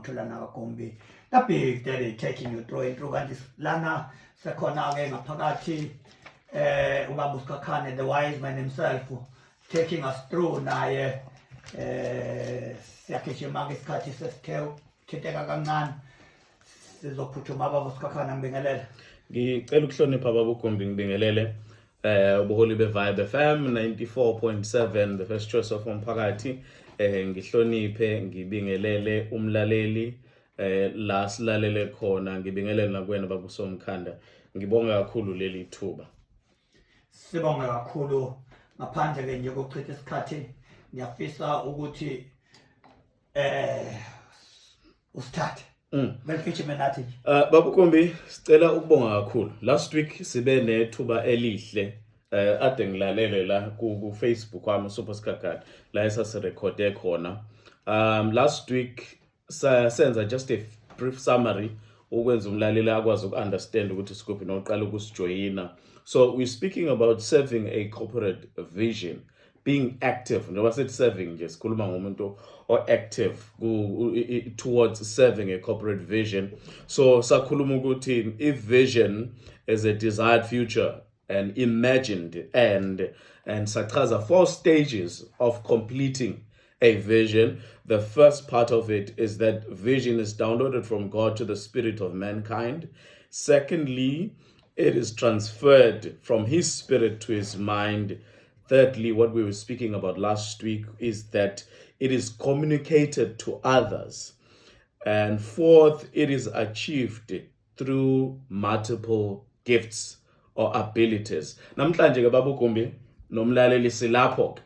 ngitholana kaGumbi. The big daddy taking you through kanti lana sekhona-ke ngaphakathi ubaba uSikhakhane, the wise man himself, taking us through naye siyagijima-ke isikhathi sesithe thinteka kancane sizophuthuma baba uSikhakhane. Ngibingelele. Ngicela ukuhlonipha baba uGumbi, ngibingelele ubuholi beVibe FM 94.7, the first choice of umphakathi. Ngihloniphe, ngibingelele umlaleli la silalele khona, ngibingelele nakwena baba uSomkhanda. Ngibonga kakhulu leli thuba. Sibonga kakhulu. Ngaphandle nje kokuchitha isikhathi, ngiyafisa ukuthi usithathe belifishime nathi. Baba uGumbi, sicela ukubonga kakhulu. Last week sibe nethuba elihle ade ngilalele la ku Facebook wami Super Sikhakhane la esasirekhode khona. Last week senza just a brief summary ukwenza umlaleli akwazi ukunderstand ukuthi sikuphi noqala ukusijoyina. So we're speaking about serving a corporate vision, being active. Njengoba sithi serving nje sikhuluma ngomuntu active towards serving a corporate vision. So sakhuluma ukuthi if vision is a desired future and imagined and sachaza 4 stages of completing a vision. The first part of it is that vision is downloaded from God to the spirit of mankind. Secondly, it is transferred from his spirit to his mind. Thirdly, what we were speaking about last week is that it is communicated to others. And fourth, it is achieved through multiple gifts or abilities. Namhlanje ke baba uGumbi nomlaleli silapho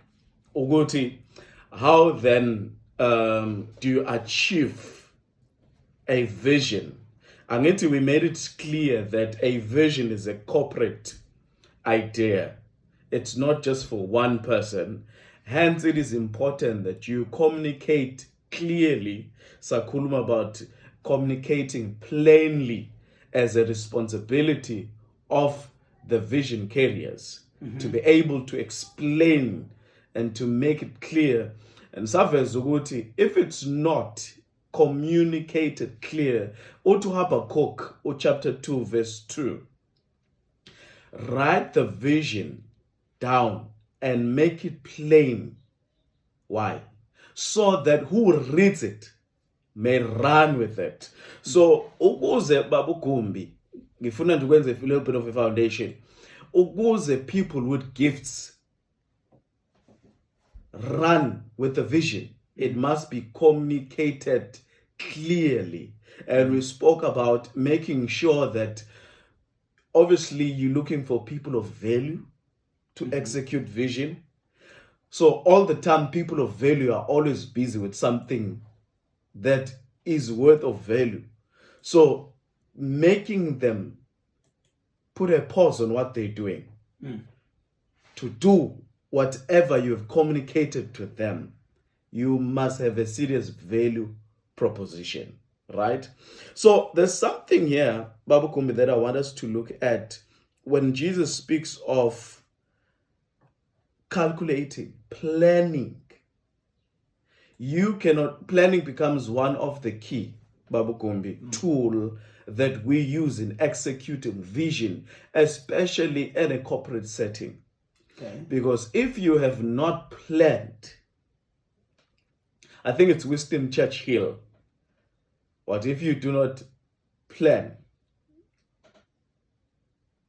ukuthi how then do you achieve a vision? Angithi we made it clear that a vision is a corporate idea. It's not just for one person. Hence, it is important that you communicate clearly. Sakhuluma about communicating plainly as a responsibility of the vision carriers, to be able to explain and to make it clear. And saveza ukuthi if it's not communicated clear, uthi Habakkuk chapter 2 verse 2, write the vision down and make it plain. Why? So that who reads it may run with it. So ukuze baba uGumbi ngifuna nje ukwenza a little bit of a foundation, ukuze people with gifts run with the vision, it must be communicated clearly. And we spoke about making sure that obviously you're looking for people of value to execute vision. So all the time people of value are always busy with something that is worth of value. So making them put a pause on what they're doing to do whatever you've communicated to them, you must have a serious value proposition, right? So there's something here, Baba Kumbi, that I want us to look at when Jesus speaks of calculating, planning. Planning becomes one of the key, Baba Kumbi, tool that we use in executing vision, especially in a corporate setting. Okay. Because if you have not planned, I think it's Winston Churchill, what if you do not plan,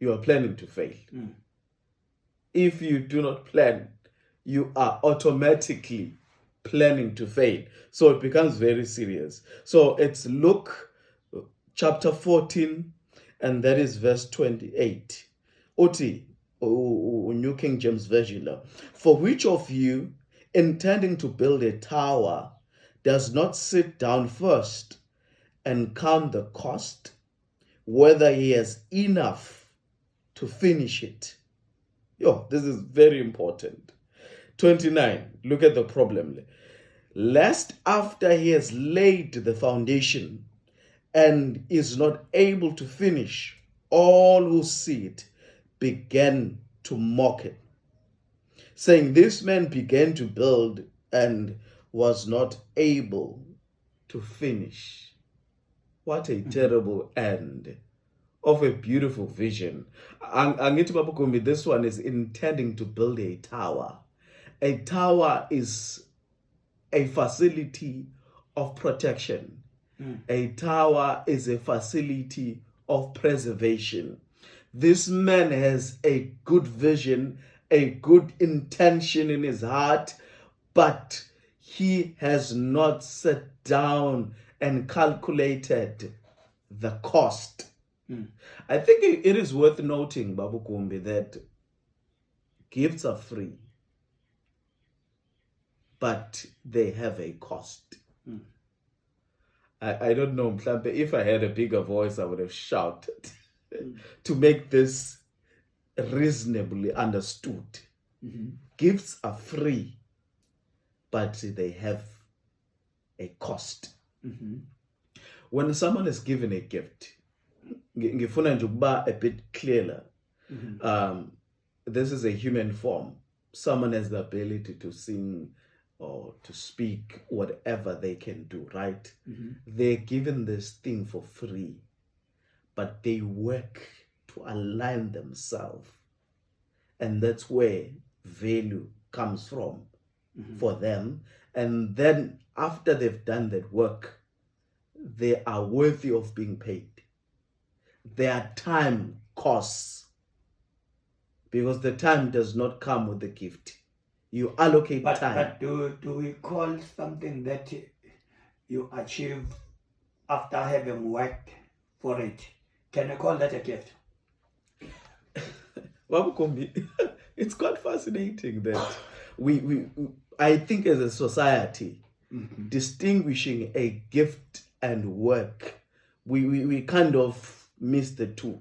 you are planning to fail. If you do not plan, you are automatically planning to fail. So it becomes very serious. So it's Luke chapter 14, and that is verse 28. Oti, New King James Version. For which of you, intending to build a tower, does not sit down first and count the cost, whether he has enough to finish it? This is very important. 29, look at the problem. Lest after he has laid the foundation and is not able to finish, all who see it began to mock it, saying, this man began to build and was not able to finish. What a terrible end of a beautiful vision. Angithi Baba Gumbi, this one is intending to build a tower. A tower is a facility of protection. A tower is a facility of preservation. This man has a good vision, a good intention in his heart, but he has not sat down and calculated the cost. I think it is worth noting, Baba Gumbi, that gifts are free, but they have a cost. I don't know, mhlambe, if I had a bigger voice, I would have shouted to make this reasonably understood. Gifts are free, but they have a cost. When someone is given a gift, ngifuna nje ukuba a bit clearer. This is a human form. Someone has the ability to sing or to speak, whatever they can do, right? They're given this thing for free, but they work to align themselves. And that's where value comes from for them. And then after they've done that work, they are worthy of being paid. Their time costs, because the time does not come with the gift. You allocate time. But do we call something that you achieve after having worked for it? Can I call that a gift? Baba Gumbi, it's quite fascinating that I think as a society, distinguishing a gift and work, we kind of miss the two,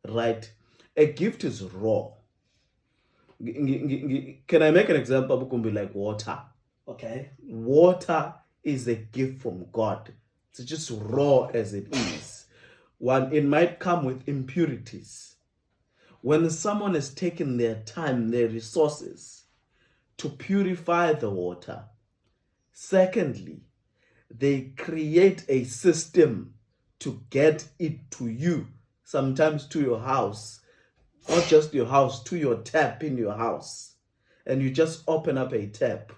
right? A gift is raw. Can I make an example, Baba Gumbi, like water? Okay. Water is a gift from God. It's just raw as it is. It might come with impurities. When someone has taken their time, their resources to purify the water, secondly, they create a system to get it to you, sometimes to your house, not just your house, to your tap in your house. And you just open up a tap,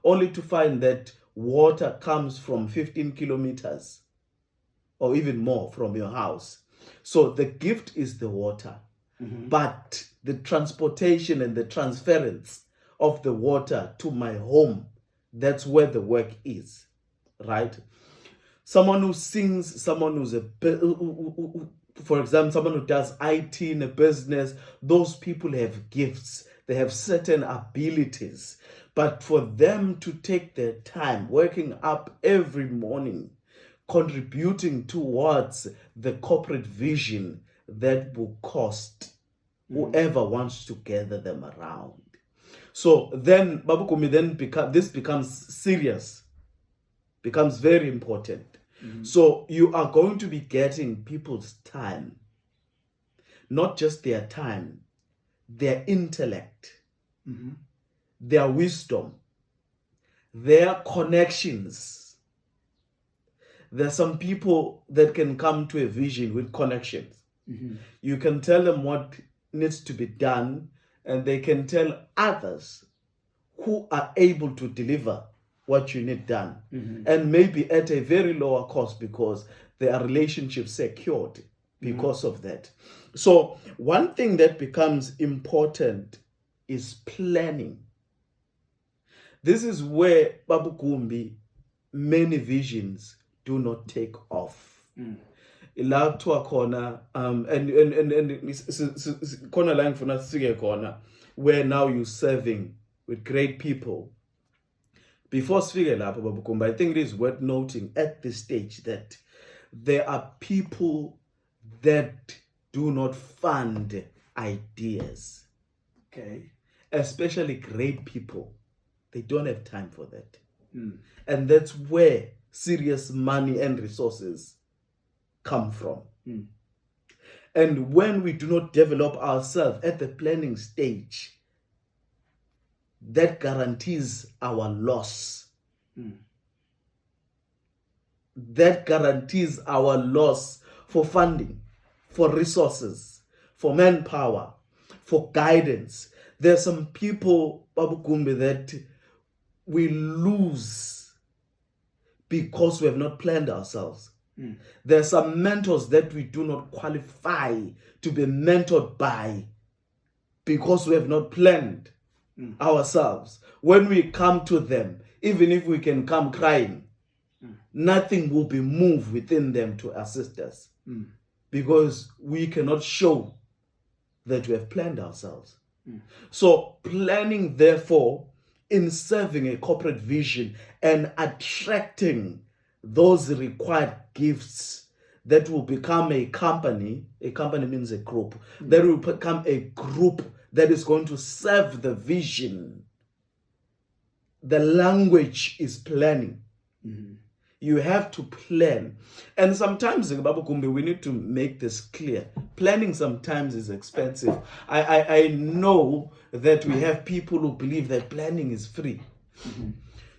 only to find that water comes from 15 kilometers or even more from your house. So the gift is the water, but the transportation and the transference of the water to my home, that's where the work is, right? Someone who sings, someone who's for example, someone who does IT in a business, those people have gifts. They have certain abilities. But for them to take their time, waking up every morning, contributing towards the corporate vision, that will cost whoever wants to gather them around. So then, Baba Gumbi, this becomes serious, becomes very important. So you are going to be getting people's time, not just their time, their intellect, their wisdom, their connections. There are some people that can come to a vision with connections. You can tell them what needs to be done, and they can tell others who are able to deliver what you need done, and maybe at a very lower cost, because there are relationships secured because of that. So one thing that becomes important is planning. This is where, Baba Gumbi, many visions do not take off. La kuthiwa khona and khona la ngifuna sifike khona, where now you're serving with great people. Before sifike lapho, Baba Gumbi, I think it is worth noting at this stage that there are people that do not fund ideas. Okay. Especially great people. They don't have time for that. And that's where serious money and resources come from. And when we do not develop ourselves at the planning stage, that guarantees our loss. that guarantees our loss for funding, for resources, for manpower, for guidance. There are some people, Babu Kumbi, that we lose because we have not planned ourselves. There are some mentors that we do not qualify to be mentored by because we have not planned ourselves. When we come to them, even if we can come crying, nothing will be moved within them to assist us because we cannot show that we have planned ourselves. So planning, therefore, in serving a corporate vision and attracting those required gifts that will become a company means a group, that will become a group that is going to serve the vision. The language is planning. You have to plan. And sometimes, Babu Kumbi, we need to make this clear. Planning sometimes is expensive. I know that we have people who believe that planning is free.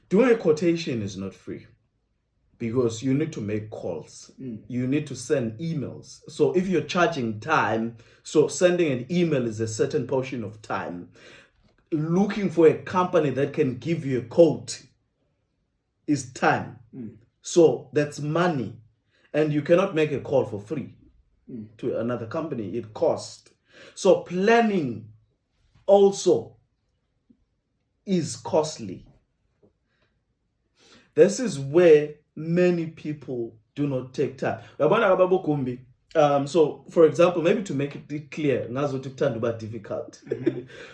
Doing a quotation is not free because you need to make calls. You need to send emails. So if you're charging time, so sending an email is a certain portion of time. Looking for a company that can give you a quote is time. So that's money. And you cannot make a call for free to another company. It costs. So planning also is costly. This is where many people do not take time. So, for example, maybe to make it clear, difficult.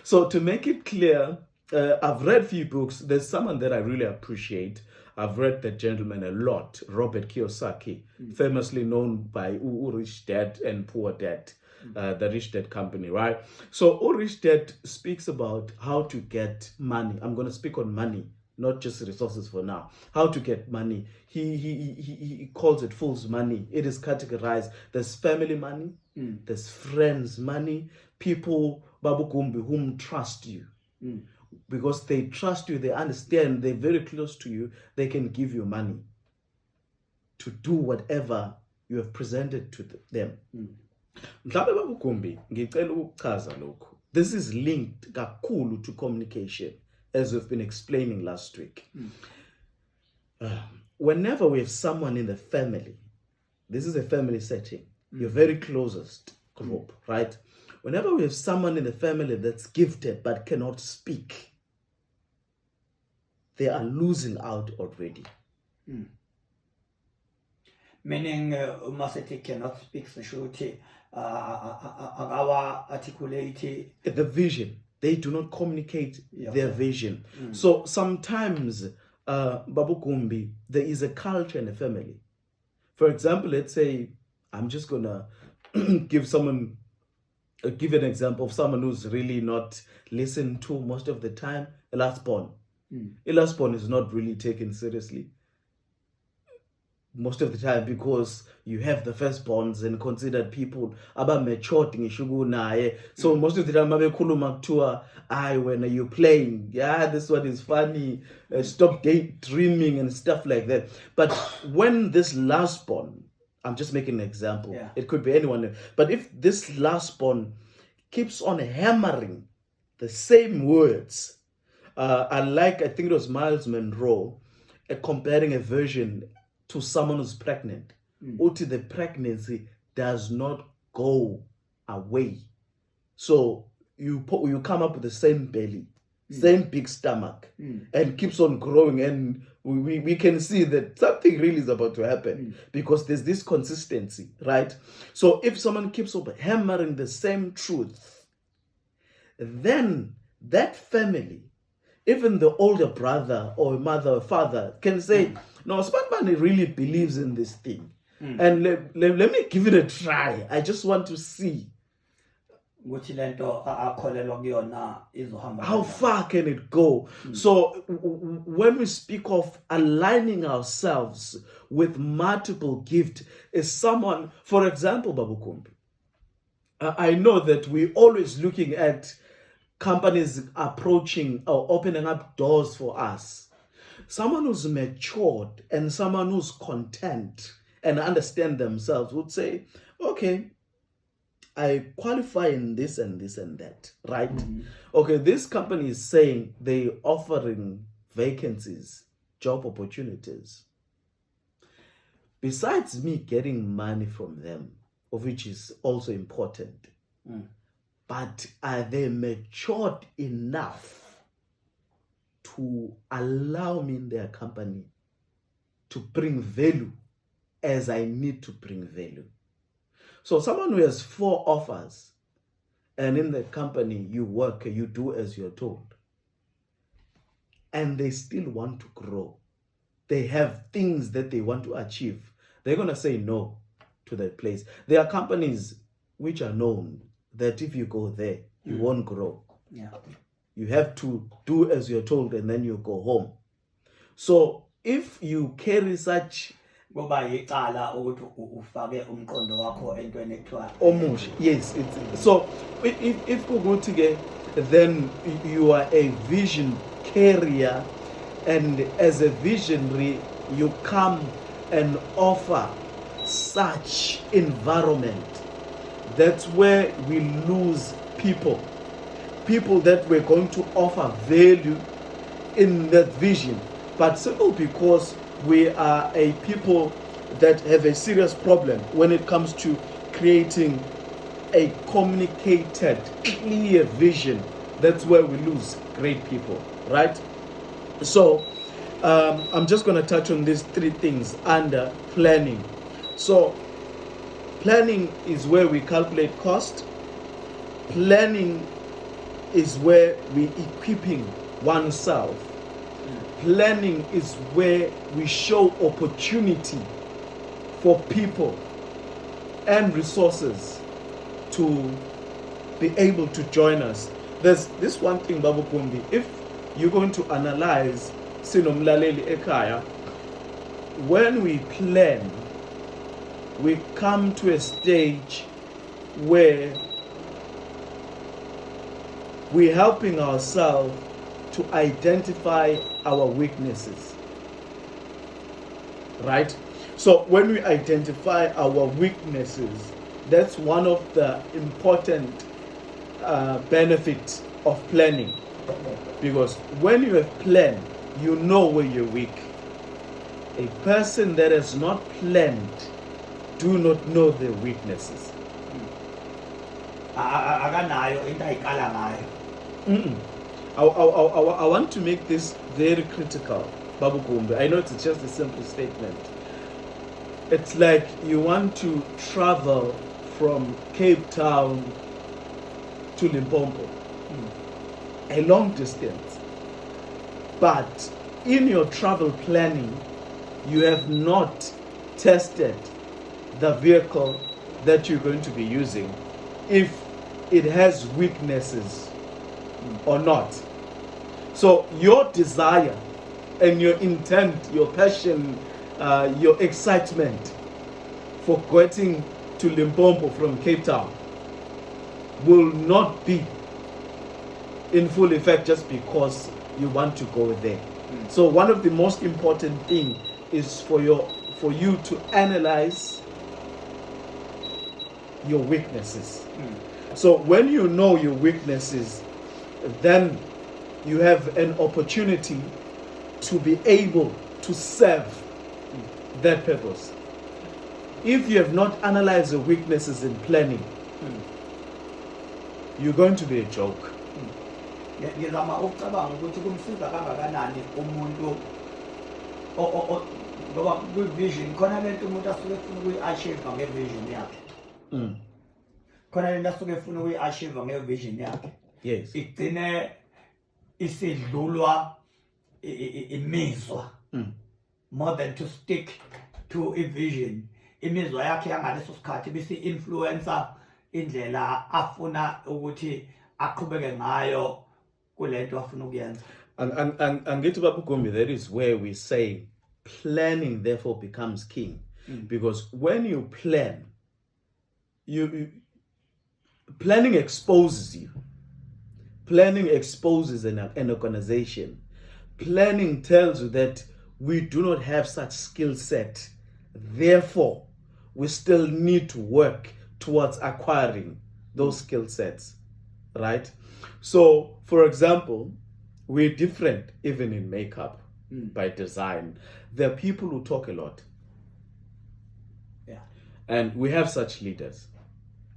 So to make it clear, I've read a few books. There's someone that I really appreciate. I've read that gentleman a lot, Robert Kiyosaki, famously known by Rich Dad and Poor Dad, the Rich Dad company, right? So Rich Dad speaks about how to get money. I'm going to speak on money, not just resources for now. How to get money. He calls it fool's money. It is categorized. There's family money, there's friends money, people, Babu Kumbi, whom trust you. Because they trust you, they understand, they're very close to you, they can give you money to do whatever you have presented to them. This is linked kakhulu to communication, as we've been explaining last week. Whenever we have someone in the family, this is a family setting, your very closest group, right? Whenever we have someone in the family that's gifted but cannot speak, they are losing out already. Meaning, Maseti cannot speak the truth, articulate the vision. They do not communicate their vision. So sometimes, Babu Kumbi, there is a culture in the family. For example, let's say, I'm just going to give an example of someone who's really not listened to most of the time, a last born. A last born is not really taken seriously most of the time because you have the firstborns and considered people about matured in naye. So most of the time when you're playing, this one is funny, stop daydreaming and stuff like that. But when this last born, I'm just making an example, it could be anyone, but if this last born keeps on hammering the same words, I think it was Miles Monroe comparing a virgin to someone who's pregnant. Until the pregnancy does not go away. So you come up with the same belly, same big stomach, and keeps on growing, and we can see that something really is about to happen because there's this consistency, right? So if someone keeps on hammering the same truth, then that family, even the older brother or mother or father, can say, no, Spanman really believes in this thing. And let me give it a try. I just want to see. How far can it go? So when we speak of aligning ourselves with multiple gifts, is someone, for example, Babu Kumbi, I know that we're always looking at companies approaching or opening up doors for us. Someone who's matured and someone who's content and understand themselves would say, okay, I qualify in this and this and that, right? Okay, this company is saying they're offering vacancies, job opportunities. Besides me getting money from them, of which is also important, but are they matured enough to allow me in their company to bring value as I need to bring value? So someone who has 4 offers and in the company you work, you do as you're told, and they still want to grow, they have things that they want to achieve, they're going to say no to that place. There are companies which are known that if you go there, you won't grow. Yeah. You have to do as you're told and then you go home. So if you carry such Kuba yicala ukuthi ufake umqondo wakho entweni ekuthiwa omusha, yes, it's so if kuguthi ke, then you are a vision carrier, and as a visionary you come and offer such environment. That's where we lose people that we're going to offer value in that vision, but simply because we are a people that have a serious problem when it comes to creating a communicated, clear vision. That's where we lose great people, right? So I'm just going to touch on these 3 things under planning. So planning is where we calculate cost. Planning is where we equipping oneself. Planning is where we show opportunity for people and resources to be able to join us. There's this one thing, Babu Kumbi, if you're going to analyze Sinomlaleli Ekaya, when we plan, we come to a stage where we're helping ourselves to identify our weaknesses, right? So when we identify our weaknesses, that's one of the important benefits of planning, because when you have planned, you know where you're weak. A person that has not planned do not know their weaknesses. akanayo into ayikala ngayo. I want to make this very critical, Babu Kumbe. I know it's just a simple statement. It's like you want to travel from Cape Town to Limpopo, a long distance. But in your travel planning, you have not tested the vehicle that you're going to be using, if it has weaknesses or not. So your desire and your intent, your passion, your excitement for getting to Limpopo from Cape Town will not be in full effect just because you want to go there. So one of the most important things is for you to analyze your weaknesses. So when you know your weaknesses, then you have an opportunity to be able to serve that purpose. If you have not analyzed your weaknesses in planning, you're going to be a joke. Ngizama ukucabanga ukuthi kumsiza kangakanani umuntu ngoba kwi-vision khona lento umuntu asuke efuna ukuyi-achieve nge-vision yakhe. Khona lento asuke efuna ukuyi-achieve nge-vision yakhe. Yes. Igcine isidlulwa imizwa more than to stick to a vision. Imizwa yakhe yangaleso sikhathi bisi influencer indlela afuna ukuthi aqhubeke ngayo kulento afuna ukuyenza. And get to Babu Kumbi, that is where we say planning therefore becomes king. Because when you plan, planning exposes you. Planning exposes an organization. Planning tells you that we do not have such skill set. Therefore, we still need to work towards acquiring those skill sets, right? So, for example, we're different even in makeup by design. There are people who talk a lot. Yeah. And we have such leaders.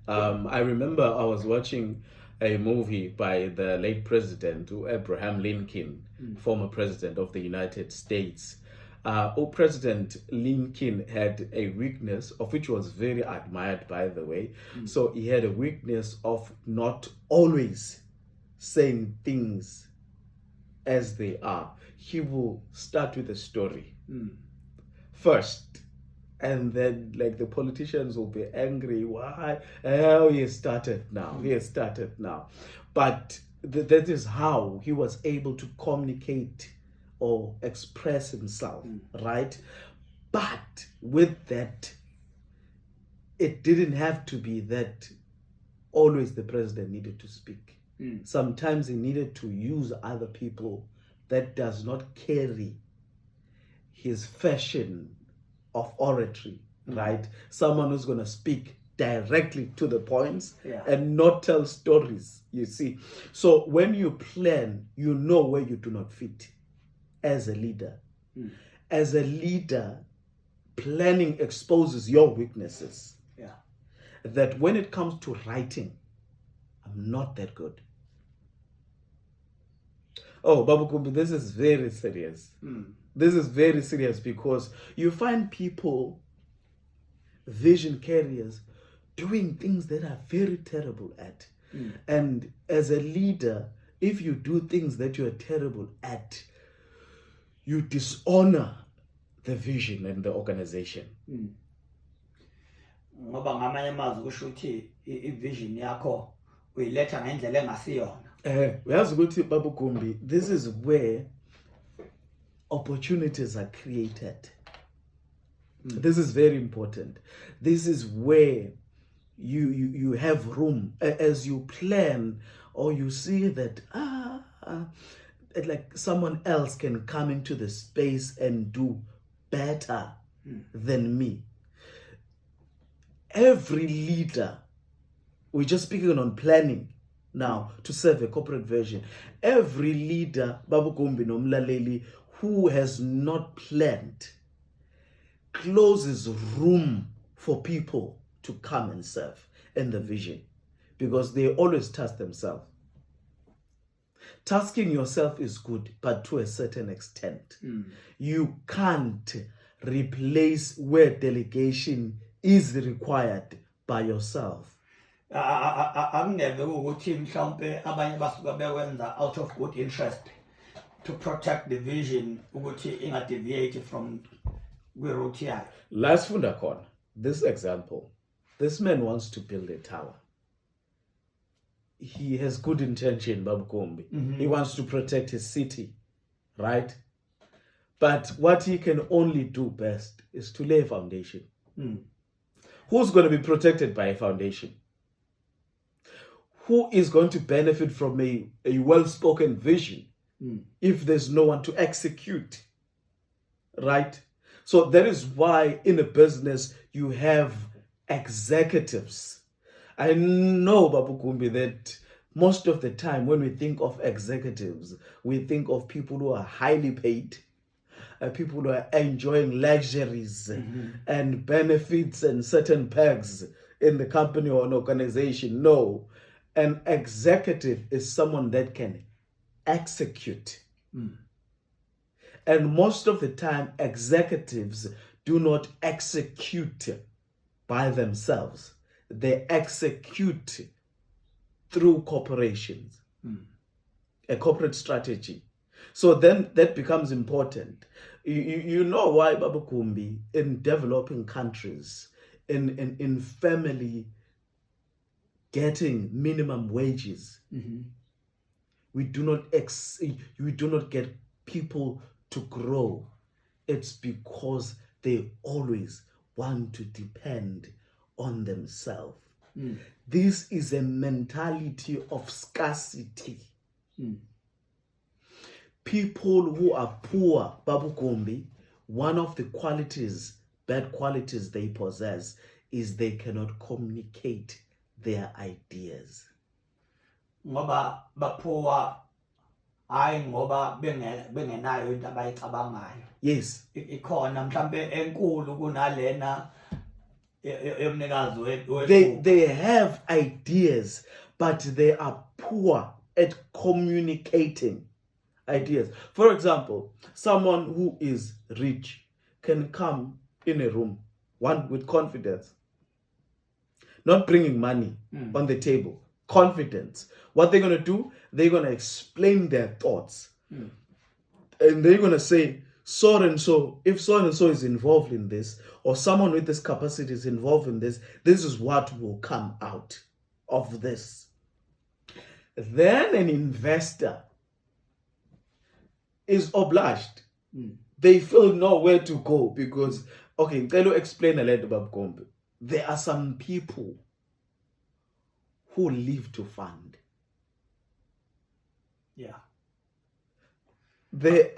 I remember I was watching a movie by the late president, Abraham Lincoln, former president of the United States. President Lincoln had a weakness, of which was very admired, by the way. So he had a weakness of not always saying things as they are. He will start with a story first, and then like the politicians will be angry. Why? Oh, he has started now. He has started now. But that is how he was able to communicate or express himself, right? But with that, it didn't have to be that always the president needed to speak. Sometimes he needed to use other people that does not carry his fashion of oratory, right? Someone who's going to speak directly to the points and not tell stories, you see. So when you plan, you know where you do not fit as a leader. As a leader, planning exposes your weaknesses. That when it comes to writing, I'm not that good. Oh, Babu Kumbi, this is very serious. This is very serious because you find people, vision carriers, doing things that are very terrible at. And as a leader, if you do things that you are terrible at, you dishonor the vision and the organization. Ngoba ngamanye amazwi kusho ukuthi i-vision yakho uyiletha ngendlela engasiyona. Uyazi ukuthi Babu Kumbi, this is where opportunities are created. This is very important. This is where you have room as you plan, or you see that like someone else can come into the space and do better than me. Every leader, we're just speaking on planning now to serve a corporate vision. Every leader, Babu Kumbi nomlaleli, who has not planned closes room for people to come and serve in the vision, because they always task themselves. Tasking yourself is good, but to a certain extent. You can't replace where delegation is required by yourself. Angeve ukuthi mhlawumbe abanye basuka bekwenza out of good interest to protect the vision ukuthi ingadeviate from kwi-route yayo. Last funda khona, this example, this man wants to build a tower. He has good intention, Babu Kumbi. He wants to protect his city, right? But what he can only do best is to lay a foundation. Who's going to be protected by a foundation? Who is going to benefit from a well-spoken vision if there's no one to execute, right? So that is why in a business you have executives. I know, Babu Kumbi, that most of the time when we think of executives, we think of people who are highly paid, people who are enjoying luxuries and benefits and certain perks in the company or an organization. No, an executive is someone that can execute. And most of the time, executives do not execute by themselves. They execute through corporations, a corporate strategy. So then that becomes important. You know why, Babu Kumbi, in developing countries, in family getting minimum wages, we do not get people to grow. It's because they always want to depend on themselves. This is a mentality of scarcity. People who are poor, Babu Gumbi, one of the bad qualities they possess is they cannot communicate their ideas. Ngoba baphuwa hayi ngoba bengenayo into abayicabangayo. Yes. Ikhona mhlambe enkulu kunalena yomnikazi They have ideas, but they are poor at communicating ideas. For example, someone who is rich can come in a room, one with confidence, not bringing money on the table, confidence. What they're going to do, they're going to explain their thoughts. And they're going to say, so and so, if so and so is involved in this, or someone with this capacity is involved in this, this is what will come out of this. Then an investor is obliged. They feel nowhere to go because, okay, can you explain a little about Gombe? There are some people who live to fund. Yeah. There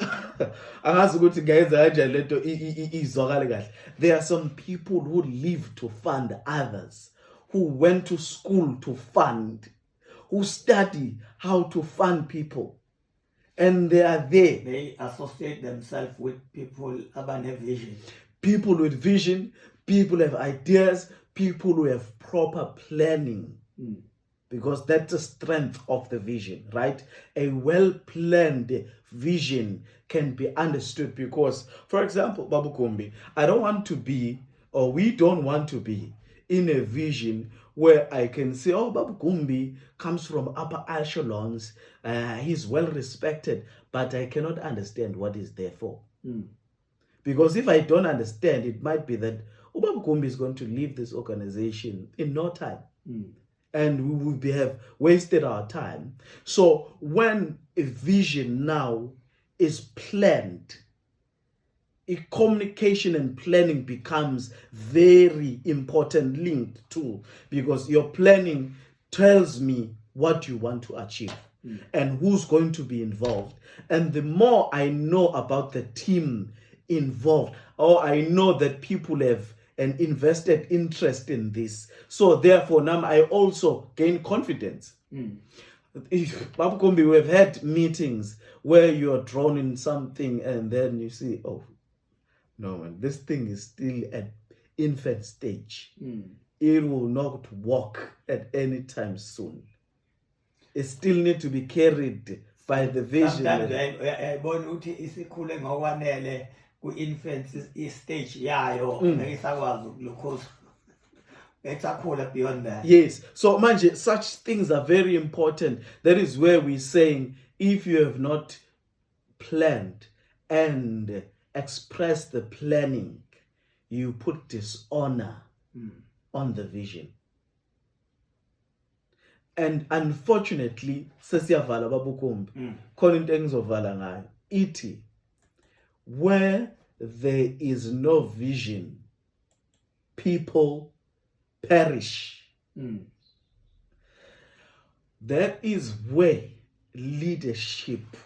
are some people who live to fund others, who went to school to fund, who study how to fund people. And they are there. They associate themselves with people about a vision. People with vision, people have ideas, people who have proper planning. Because that's the strength of the vision, right? A well-planned vision can be understood because, for example, Babu Gumbi, I don't want to be, or we don't want to be, in a vision where I can say, oh, Babu Gumbi comes from upper echelons, he's well respected, but I cannot understand what he's there for. Because if I don't understand, it might be that Babu Gumbi is going to leave this organization in no time. And we would have wasted our time. So when a vision now is planned, communication and planning becomes very important linked too, because your planning tells me what you want to achieve and who's going to be involved. And the more I know about the team involved, or I know that people have an invested interest in this, so therefore now I also gain confidence. Babu Gumbi, we've had meetings where you're drawn in something and then you see, oh no man, this thing is still at infant stage. It will not work at any time soon. It still needs to be carried by the vision. Infants stage yayo ngisakwazi ukulukhuza ekusakhula beyond that. Yes, so manje such things are very important. That is where we're saying if you have not planned and expressed the planning, you put dishonor on the vision. And unfortunately, sesiyavala Babu Gumbi, khona into engizovala ngayo ithi, where there is no vision, people perish. That is where leadership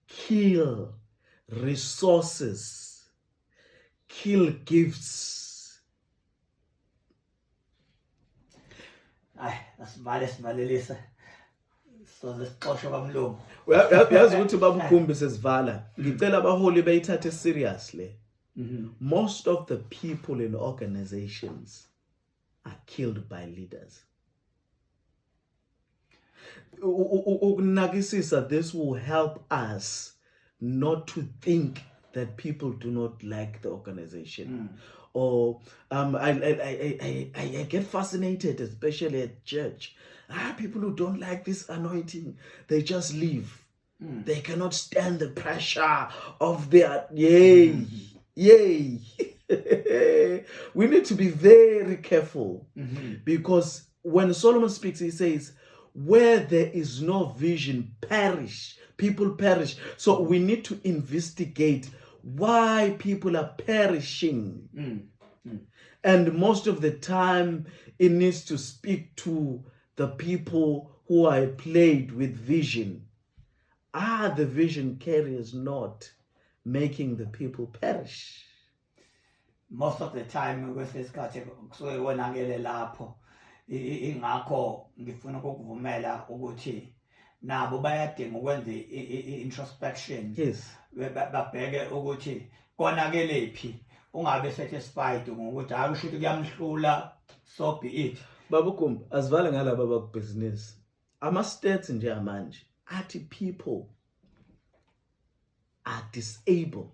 kill resources, kill gifts. That's so lesixosho kamlungu. Yazi ukuthi Babu Gumbi sesivala. Ngicela abaholi bayithathe seriously. Most of the people in organizations are killed by leaders. Ukunakisisa, this will help us not to think that people do not like the organization. Or I get fascinated, especially at church. People who don't like this anointing, they just leave. They cannot stand the pressure of their yay. We need to be very careful because when Solomon speaks, he says, where there is no vision, people perish. So we need to investigate why people are perishing. And most of the time, it needs to speak to the people who are plagued with vision. are the vision carriers not making the people perish? Most of the time kwesesikhathi kusuke konakele lapho ingakho ngifuna ukuvumela ukuthi nabo bayadinga ukwenza introspection. Yes. Babheke ukuthi konakelephi ungabe satisfied ngokuthi akusho ukuthi kuyamhlula, so be it. Baba Gumbi asivale ngalaba bakubhizinisi. Ama-stats nje amanje athi people are disabled.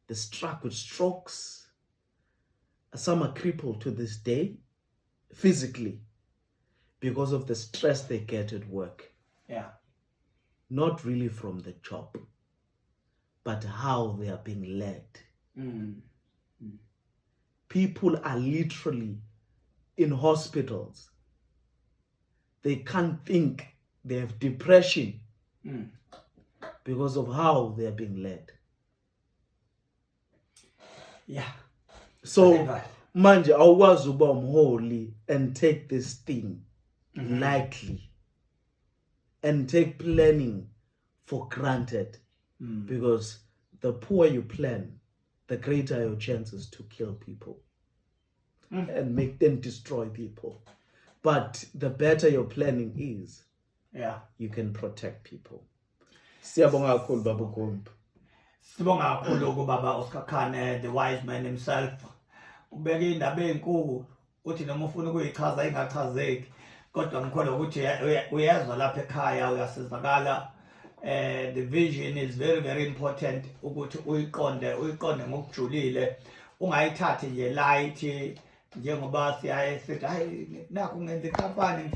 They're struck with strokes. Some are crippled to this day, physically, because of the stress they get at work. Yeah. Not really from the job, but how they are being led. People are literally in hospitals. They can't think. They have depression because of how they are being led. Yeah. So manje awukwazi uba umholi and take this thing lightly and take planning for granted, because the poor you plan, the greater your chances to kill people and make them destroy people. But the better your planning is, yeah, you can protect people. Siyabonga kakhulu Baba Gumbi. Sibonga kakhulu kubaba Oscar Khane, the wise man himself. Ubeke indaba enkulu uthi noma ufuna ukuyichaza ingachazeki, kodwa ngikholwa ukuthi uyezwa lapha ekhaya uyasizakala. The vision is very, very important ukuthi uyiqonde ngokujulile, ungayithathi nje light njengoba siyaye sithi hayi nakho ngenza ikhampani